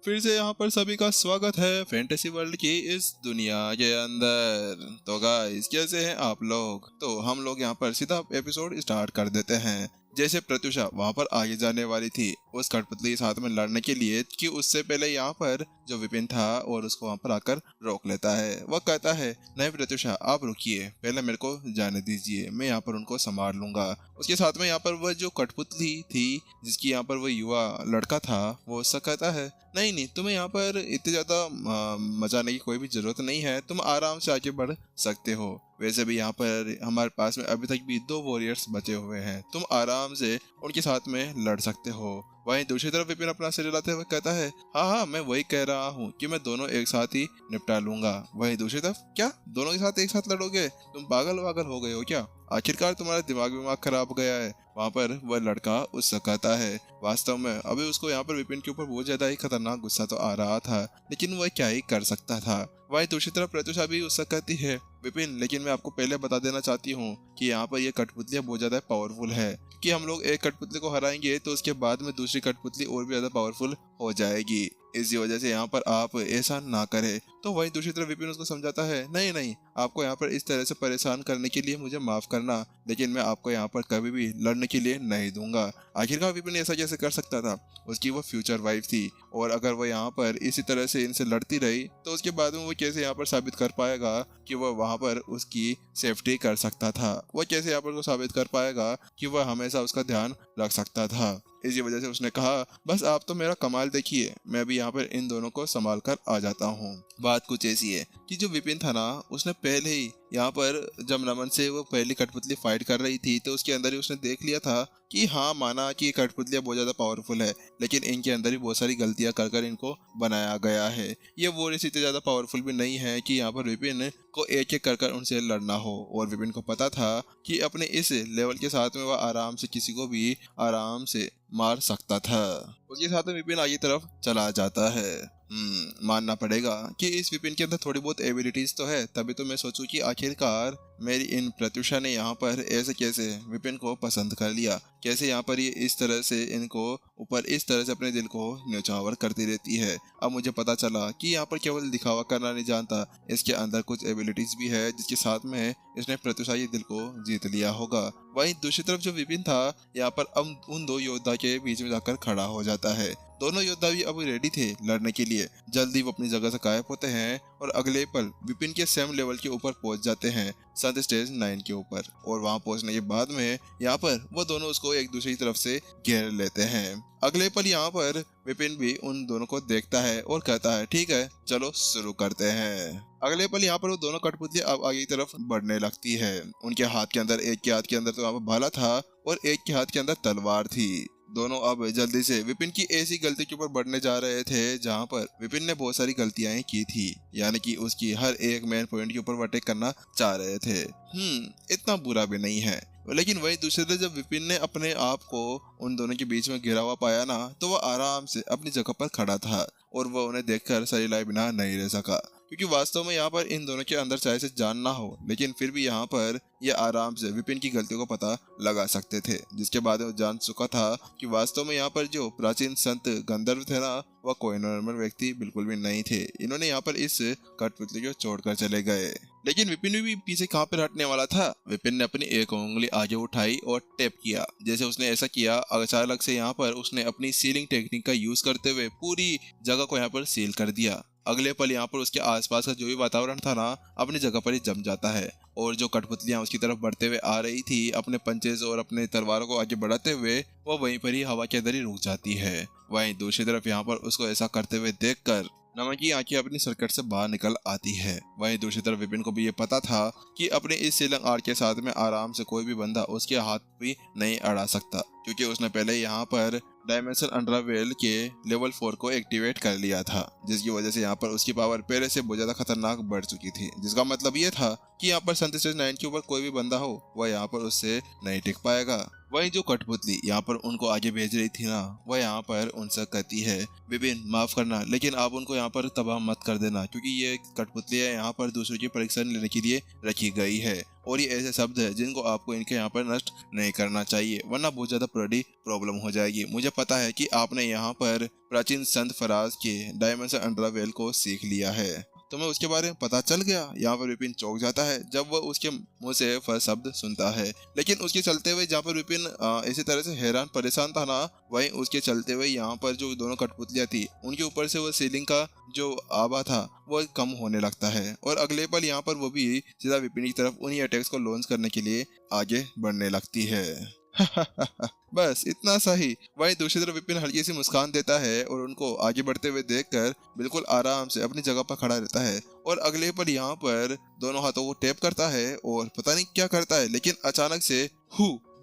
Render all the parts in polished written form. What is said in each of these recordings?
फिर से यहाँ पर सभी का स्वागत है फैंटेसी वर्ल्ड की इस दुनिया के अंदर। तो गाइस, कैसे हैं आप लोग? तो हम लोग यहाँ पर सीधा एपिसोड स्टार्ट कर देते हैं। जैसे प्रत्युषा वहाँ पर आगे जाने वाली थी उस कठपुतली के साथ में लड़ने के लिए, कि उससे पहले यहाँ पर जो विपिन था और उसको वहाँ पर आकर रोक लेता है। वह कहता है, नहीं प्रत्युषा, आप रुकिए, पहले मेरे को जाने दीजिए, मैं यहाँ पर उनको संभाल लूंगा। उसके साथ में यहाँ पर वह जो कठपुतली थी, जिसकी यहाँ पर वह युवा लड़का था, वो उससे कहता है, नहीं नहीं, तुम्हें यहाँ पर इतनी ज्यादा मचाने की कोई भी जरूरत नहीं है, तुम आराम से आगे बढ़ सकते हो। वैसे भी यहाँ पर हमारे पास में अभी तक भी 2 वॉरियर्स बचे हुए हैं, तुम आराम से उनके साथ में लड़ सकते हो। वहीं दूसरी तरफ विपिन अपना सिर हिलाते हुए कहता है, हाँ, मैं वही कह रहा हूँ कि मैं दोनों एक साथ ही निपटा लूंगा। वहीं दूसरी तरफ, क्या दोनों के साथ एक साथ लड़ोगे? तुम पागल वागल हो गए हो क्या? आखिरकार तुम्हारा दिमाग खराब हो गया है। वहाँ पर वह लड़का उससे कहता है, वास्तव में अभी उसको यहाँ पर विपिन के ऊपर बहुत ज्यादा ही खतरनाक गुस्सा तो आ रहा था, लेकिन वह क्या ही कर सकता था। वहीं दूसरी तरफ प्रत्युषा भी उससे कहती है, विपिन, लेकिन मैं आपको पहले बता देना चाहती हूँ कि यहाँ पर ये कठपुतलियाँ बहुत ज्यादा पावरफुल है, कि हम लोग एक कठपुतली को हराएंगे तो उसके बाद में दूसरी कठपुतली और भी ज्यादा पावरफुल हो जाएगी। इसी वजह से यहाँ पर आप ऐसा ना करें। तो वहीं दूसरी तरफ विपिन उसको समझाता है, नहीं नहीं, आपको यहाँ पर इस तरह से परेशान करने के लिए मुझे माफ करना, लेकिन मैं आपको यहाँ पर कभी भी लड़ने के लिए नहीं दूंगा। आखिरकार विपिन ऐसा कैसे कर सकता था? उसकी वो फ्यूचर वाइफ थी, और अगर वो यहाँ पर इसी तरह से इनसे लड़ती रही तो उसके बाद में वो कैसे यहाँ पर साबित कर पाएगा कि वह वहाँ पर उसकी सेफ्टी कर सकता था? वो कैसे यहाँ पर उसको साबित कर पाएगा कि वह हमेशा उसका ध्यान रख सकता था? इसी वजह से उसने कहा, बस आप तो मेरा कमाल देखिए, मैं भी यहाँ पर इन दोनों को संभाल कर आ जाता हूँ। बात कुछ ऐसी है कि जो विपिन था ना, उसने पहले ही यहाँ पर जब नमन से वो पहली कठपुतली फाइट कर रही थी तो उसके अंदर ही उसने देख लिया था कि हाँ, माना कि ये कठपुतलियाँ बहुत ज्यादा पावरफुल है, लेकिन इनके अंदर ही बहुत सारी गलतियां कर कर इनको बनाया गया है। ये वो इतने ज्यादा पावरफुल भी नहीं है कि यहाँ पर विपिन को एक एक कर कर उनसे लड़ना हो। और विपिन को पता था कि अपने इस लेवल के साथ में वह आराम से किसी को भी आराम से मार सकता था। उसके साथ में विपिन आगे तरफ चला जाता है। मानना पड़ेगा कि इस विपिन के अंदर थोड़ी बहुत एबिलिटीज तो है, तभी तो मैं सोचूं कि आखिरकार मेरी इन प्रत्युषा ने यहाँ पर ऐसे कैसे विपिन को पसंद कर लिया, कैसे यहाँ पर ये इस तरह से इनको ऊपर इस तरह से अपने दिल को न्यौछावर करती रहती है। अब मुझे पता चला कि यहाँ पर केवल दिखावा करना नहीं जानता, इसके अंदर कुछ एबिलिटीज भी है जिसके साथ में इसने प्रत्युषा ये दिल को जीत लिया होगा। वहीं दूसरी तरफ जो विपिन था, यहाँ पर अब उन 2 योद्धा के बीच में जाकर खड़ा हो जाता है। दोनों योद्धा भी अब रेडी थे लड़ने के लिए। जल्दी वो अपनी जगह से गायब होते हैं और अगले पल विपिन के सेम लेवल के ऊपर पहुंच जाते हैं, संत स्टेज 9 के ऊपर। और वहां पहुंचने के बाद में यहाँ पर वो दोनों उसको एक दूसरी तरफ से घेर लेते हैं। अगले पल यहाँ पर विपिन भी उन दोनों को देखता है और कहता है, ठीक है, चलो शुरू करते हैं। अगले पल यहाँ पर वो दोनों कठपुतली अब आगे की तरफ बढ़ने लगती है। उनके हाथ के अंदर, एक के हाथ के अंदर तो वहाँ पर भाला था और एक के हाथ के अंदर तलवार थी। दोनों अब जल्दी से विपिन की ऐसी गलती के ऊपर बढ़ने जा रहे थे जहां पर विपिन ने बहुत सारी गलतियां की थी, यानी कि उसकी हर एक मेन पॉइंट के ऊपर वो अटैक करना चाह रहे थे। इतना बुरा भी नहीं है। लेकिन वही दूसरे दिन जब विपिन ने अपने आप को उन दोनों के बीच में घिरा हुआ पाया ना, तो वह आराम से अपनी जगह पर खड़ा था और वह उन्हें देखकर सही लाए बिना नहीं रह सका, क्योंकि वास्तव में यहाँ पर इन दोनों के अंदर चाहे से जान ना हो, लेकिन फिर भी यहाँ पर ये आराम से विपिन की गलतियों को पता लगा सकते थे। जिसके बाद वो जान चुका था कि वास्तव में यहाँ पर जो प्राचीन संत गंधर्व थे ना, वह कोई नॉर्मल व्यक्ति बिल्कुल भी नहीं थे। इन्होंने यहाँ पर इस कठपुतली को छोड़कर चले गए। लेकिन विपिन भी पीछे कहाँ पर हटने वाला था। विपिन ने अपनी एक उंगली आगे उठाई और टैप किया। जैसे उसने ऐसा किया, अचानक से यहाँ पर उसने अपनी सीलिंग टेक्निक का यूज करते हुए पूरी जगह को यहाँ पर सील कर दिया। अगले पल यहाँ पर उसके आसपास का जो भी वातावरण था ना, अपनी जगह पर ही जम जाता है और जो कठपुतलियां उसकी तरफ बढ़ते हुए आ रही थी अपने पंचेज और अपने तलवारों को आगे बढ़ाते हुए, वो वहीं पर ही हवा के अंदर ही रुक जाती है। वहीं दूसरी तरफ यहाँ पर उसको ऐसा करते हुए देखकर नमन की आंखें अपनी सर्कट से बाहर निकल आती है। वहीं दूसरी तरफ विपिन को भी ये पता था कि अपने इस सीलिंग आर्ट के साथ में आराम से कोई भी बंदा उसके हाथ भी नहीं अड़ा सकता, क्योंकि उसने पहले यहाँ पर डायमेंशन अंडरवेल के लेवल 4 को एक्टिवेट कर लिया था, जिसकी वजह से यहाँ पर उसकी पावर पहले से बहुत ज्यादा खतरनाक बढ़ चुकी थी। जिसका मतलब ये था कि यहाँ पर संत स्टेज 9 के ऊपर कोई भी बंदा हो, वह यहाँ पर उससे नहीं टिक पाएगा। वही जो कठपुतली यहाँ पर उनको आगे भेज रही थी ना, वह यहाँ पर उनसे कहती है, विपिन माफ करना, लेकिन आप उनको यहाँ पर तबाह मत कर देना, क्योंकि ये कठपुतली यहाँ पर दूसरों की परीक्षा लेने के लिए रखी गई है और ये ऐसे शब्द है जिनको आपको इनके यहाँ पर नष्ट नहीं करना चाहिए, वरना बहुत ज्यादा बड़ी प्रॉब्लम हो जाएगी। मुझे पता है कि आपने यहाँ पर प्राचीन संत फराज के डायमेंशन अंडरवेल को सीख लिया है। तुम्हें उसके बारे में पता चल गया। यहाँ पर विपिन चौंक जाता है जब वह उसके मुंह से फर्स्ट शब्द सुनता है। लेकिन उसके चलते हुए जहाँ पर विपिन इसी तरह से हैरान परेशान था ना, वहीं उसके चलते हुए यहाँ पर जो दोनों कठपुतलियां थी उनके ऊपर से वो सीलिंग का जो आभा था वो कम होने लगता है और अगले पल यहाँ पर वो भी सीधा विपिन की तरफ उन्हीं अटैक्स को लॉन्च करने के लिए आगे बढ़ने लगती है। बस इतना सा ही। वहीं दूसरी तरफ विपिन हल्की सी मुस्कान देता है और उनको आगे बढ़ते हुए देखकर बिल्कुल आराम से अपनी जगह पर खड़ा रहता है और अगले पल यहाँ पर दोनों हाथों को टैप करता है और पता नहीं क्या करता है, लेकिन अचानक से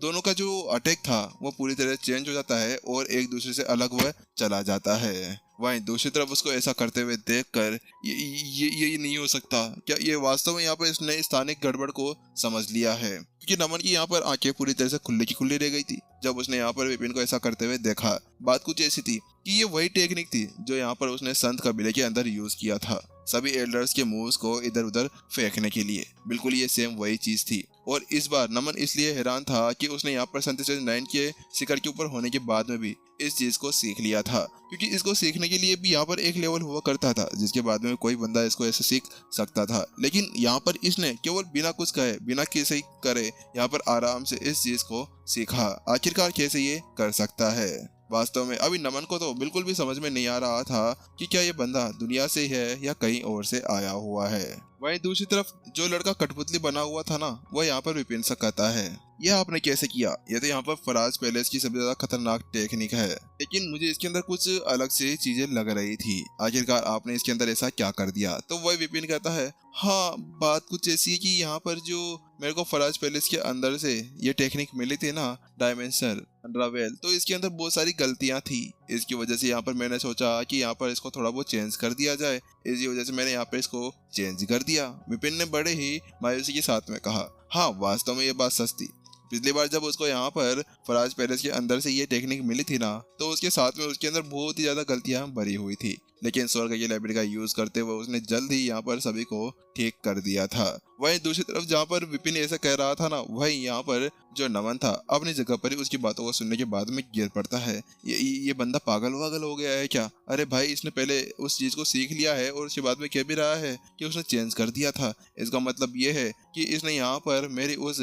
दोनों का जो अटैक था वो पूरी तरह चेंज हो जाता है और एक दूसरे से अलग वह चला जाता है। वहीं दूसरी तरफ उसको ऐसा करते हुए देखकर ये नहीं हो सकता। क्या ये वास्तव में यहाँ पर इसने स्थानिक गड़बड़ को समझ लिया है? क्योंकि नमन की यहाँ पर आंखें पूरी तरह से खुली की खुली रह गई थी जब उसने यहाँ पर विपिन को ऐसा करते हुए देखा। बात कुछ ऐसी थी कि ये वही टेक्निक थी जो यहाँ पर उसने संत कबीले के अंदर यूज किया था, सभी एल्डर्स के मूव्स को इधर उधर फेंकने के लिए। बिल्कुल ये सेम वही चीज थी। और इस बार नमन इसलिए हैरान था कि उसने यहाँ पर संत 9 के शिखर के ऊपर होने के बाद में भी इस चीज को सीख लिया था, क्योंकि इसको सीखने के लिए भी यहाँ पर एक लेवल हुआ करता था जिसके बाद में कोई बंदा इसको ऐसे सीख सकता था। लेकिन यहाँ पर इसने केवल बिना कुछ कहे, बिना किसी करे यहाँ पर आराम से इस चीज को सीखा। आखिरकार कैसे ये कर सकता है? वास्तव में अभी नमन को तो बिल्कुल भी समझ में नहीं आ रहा था कि क्या ये बंदा दुनिया से है या कहीं और से आया हुआ है। वहीं दूसरी तरफ जो लड़का कठपुतली बना हुआ था ना, वह यहाँ पर विपिन से कहता है, यह आपने कैसे किया? ये तो यहाँ पर फराज पैलेस की सबसे ज्यादा खतरनाक टेक्निक है, लेकिन मुझे इसके अंदर कुछ अलग से चीजें लग रही थी। आखिरकार आपने इसके अंदर ऐसा क्या कर दिया? तो वही विपिन कहता है, हाँ बात कुछ ऐसी है कि यहाँ पर जो मेरे को फराज पैलेस के अंदर से ये टेक्निक मिली थी ना, डायमेंशन अंडरवेल, तो इसके अंदर बहुत सारी गलतियां थी। इसकी वजह से यहाँ पर मैंने सोचा कि यहाँ पर इसको थोड़ा बहुत चेंज कर दिया जाए। इसी वजह से मैंने यहाँ पर इसको चेंज कर दिया। विपिन ने बड़े ही मायूसी के साथ में कहा, हाँ वास्तव में ये बात सच थी। पिछली बार जब उसको यहाँ पर फराज पैलेस के अंदर से ये टेक्निक मिली थी ना, तो उसके साथ में उसके अंदर बहुत ही ज्यादा गलतियां भरी हुई थी, लेकिन स्वर्ग की लाइब्रेरी का यूज करते हुए उसने जल्द ही यहाँ पर सभी को ठीक कर दिया था। वहीं दूसरी तरफ जहाँ पर विपिन ऐसा कह रहा था ना, वहीं यहाँ पर जो नमन था अपनी जगह पर ही उसकी बातों को सुनने के बाद में गिर पड़ता है। ये बंदा पागल वागल हो गया है क्या? अरे भाई, इसने पहले उस चीज को सीख लिया है और उसके बाद में कह भी रहा है कि उसने चेंज कर दिया था। इसका मतलब ये है कि इसने यहाँ पर मेरी उस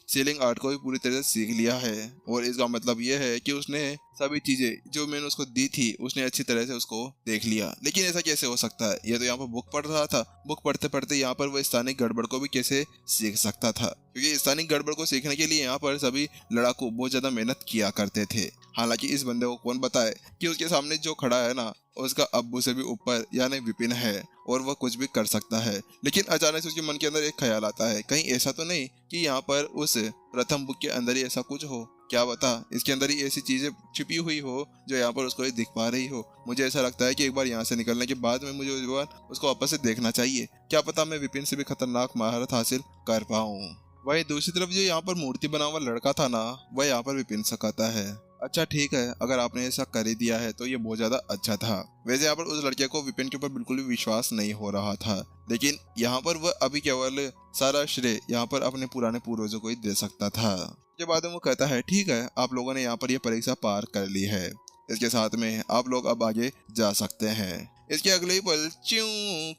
सीलिंग आर्ट को भी पूरी तरह से सीख लिया है और इसका मतलब यह है कि उसने सभी चीजें जो मैंने उसको दी थी उसने अच्छी तरह से उसको देख लिया। लेकिन ऐसा कैसे हो सकता है? ये तो यहाँ पर बुक पढ़ रहा था, बुक पढ़ते पढ़ते यहाँ पर वो स्थानिक गड़बड़ को भी कैसे सीख सकता था? क्योंकि स्थानिक गड़बड़ को सीखने के लिए यहाँ पर सभी लड़ाकू बहुत ज्यादा मेहनत किया करते थे। हालांकि इस बंदे को कौन बताए कि उसके सामने जो खड़ा है ना, उसका अब्बू से भी ऊपर यानी विपिन है और वह कुछ भी कर सकता है। लेकिन अचानक से उसके मन के अंदर एक ख्याल आता है, कहीं ऐसा तो नहीं कि यहाँ पर उस प्रथम बुक के अंदर ही ऐसा कुछ हो? क्या बता इसके अंदर ही ऐसी चीजें छिपी हुई हो जो यहाँ पर उसको दिख पा रही हो। मुझे ऐसा लगता है कि एक बार यहाँ से निकलने के बाद में मुझे उसको वापस से देखना चाहिए। क्या पता मैं विपिन से भी खतरनाक महारत हासिल कर पाऊँ। वही दूसरी तरफ जो यहाँ पर मूर्ति बना हुआ लड़का था ना, वह यहाँ पर विपिन से कहता है, अच्छा ठीक है, अगर आपने ऐसा कर ही दिया है तो ये बहुत ज्यादा अच्छा था। वैसे यहाँ पर उस लड़के को विपिन के ऊपर बिल्कुल भी विश्वास नहीं हो रहा था, लेकिन यहाँ पर वह अभी केवल सारा श्रेय यहाँ पर अपने पुराने पूर्वजों को ही दे सकता था। के बाद में वो कहता है, ठीक है, आप लोगों ने यहाँ पर ये परीक्षा पार कर ली है, इसके साथ में आप लोग अब आगे जा सकते हैं। इसके अगले ही पल च्यूं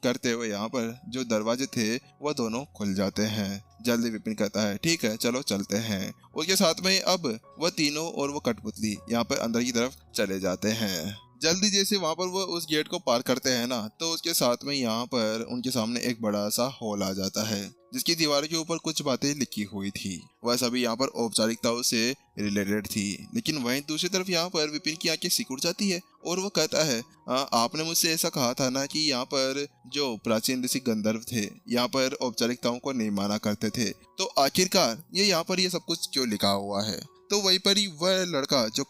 करते हुए यहाँ पर जो दरवाजे थे वह दोनों खुल जाते हैं। जल्दी विपिन कहता है, ठीक है चलो चलते हैं। उसके साथ में अब वह तीनों और वो कठपुतली यहाँ पर अंदर की तरफ चले जाते हैं। जल्दी जैसे वहां पर वो उस गेट को पार करते हैं ना, तो उसके साथ में यहाँ पर उनके सामने एक बड़ा सा हॉल आ जाता है जिसकी दीवार के ऊपर कुछ बातें लिखी हुई थी। वह सभी यहाँ पर औपचारिकताओं से रिलेटेड थी। लेकिन वहीं दूसरी तरफ यहाँ पर विपिन की आंखें सिकुड़ जाती है और वो कहता है, आपने मुझसे ऐसा कहा था ना कि यहाँ पर जो प्राचीन ऋषि गंधर्व थे यहाँ पर औपचारिकताओं को नहीं माना करते थे, तो आखिरकार ये यहाँ पर ये सब कुछ क्यों लिखा हुआ है? तो वहीं पर ही वह लड़का जो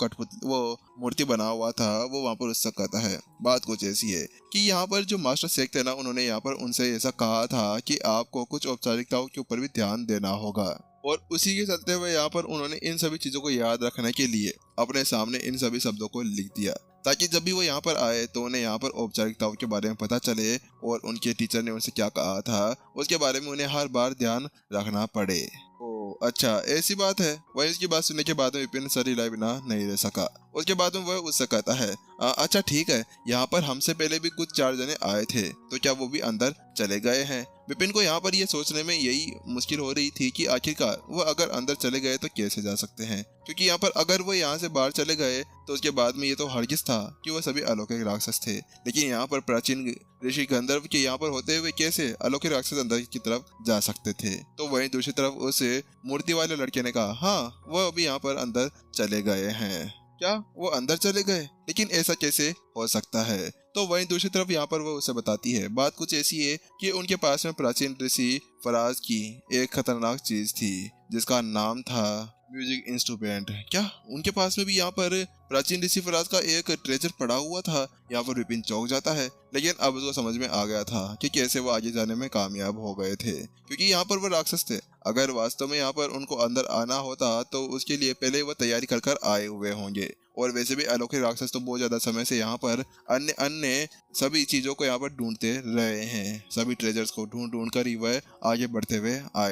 वो मूर्ति बना हुआ था वो वहां पर उससे कहता है, बात कुछ ऐसी है कि यहाँ पर जो मास्टर शेख थे ना, उन्होंने यहाँ पर उनसे ऐसा कहा था कि आपको कुछ औपचारिकताओं के ऊपर भी ध्यान देना होगा, और उसी के चलते हुए यहाँ पर उन्होंने इन सभी चीजों को याद रखने के लिए अपने सामने इन सभी शब्दों को लिख दिया। ताकि जब भी वो यहाँ पर आए तो उन्हें यहाँ पर औपचारिकताओं के बारे में पता चले और उनके टीचर ने उनसे क्या कहा था उसके बारे में उन्हें हर बार ध्यान रखना पड़े। ओह अच्छा, ऐसी बात है। वही उसकी बात सुनने के बाद में विपिन सर हिलाए बिना नहीं रह सका। उसके बाद में वह उससे कहता है, अच्छा ठीक है, यहाँ पर हमसे पहले भी कुछ 4 जने आए थे, तो क्या वो भी अंदर चले गए हैं? विपिन को यहाँ पर ये सोचने में यही मुश्किल हो रही थी कि आखिरकार वो अगर अंदर चले गए तो कैसे जा सकते हैं, क्योंकि यहाँ पर अगर वो यहाँ से बाहर चले गए तो उसके बाद में ये तो हरगिज था कि वो सभी अलौकिक राक्षस थे। लेकिन यहाँ पर प्राचीन ऋषि गंधर्व के यहाँ पर होते हुए कैसे अलौकिक राक्षस अंदर की तरफ जा सकते थे? तो वहीं दूसरी तरफ उस मूर्ति वाले लड़के ने कहा, हाँ वो अभी यहाँ पर अंदर चले गए हैं। क्या वो अंदर चले गए? लेकिन ऐसा कैसे हो सकता है? तो वहीं दूसरी तरफ यहाँ पर वो उसे बताती है, बात कुछ ऐसी है कि उनके पास में प्राचीन ऋषि फराज की एक खतरनाक चीज थी जिसका नाम था म्यूजिक इंस्ट्रूमेंट। क्या उनके पास में भी यहाँ पर प्राचीन ऋषि फराज का एक ट्रेजर पड़ा हुआ था? यहाँ पर विपिन चौंक जाता है, लेकिन अब उसको समझ में आ गया था कि कैसे वो आगे जाने में कामयाब हो गए थे, क्योंकि यहाँ पर वो राक्षस थे। अगर वास्तव में यहाँ पर उनको अंदर आना होता तो उसके लिए पहले वो तैयारी कर कर आए हुए होंगे। और वैसे भी अलौकिक राक्षस तो बहुत ज्यादा समय से यहाँ पर अन्य अन्य सभी चीजों को यहाँ पर ढूंढते रहे हैं, सभी ट्रेजर्स को ढूंढ ढूंढ कर ही वह आगे बढ़ते हुए आए।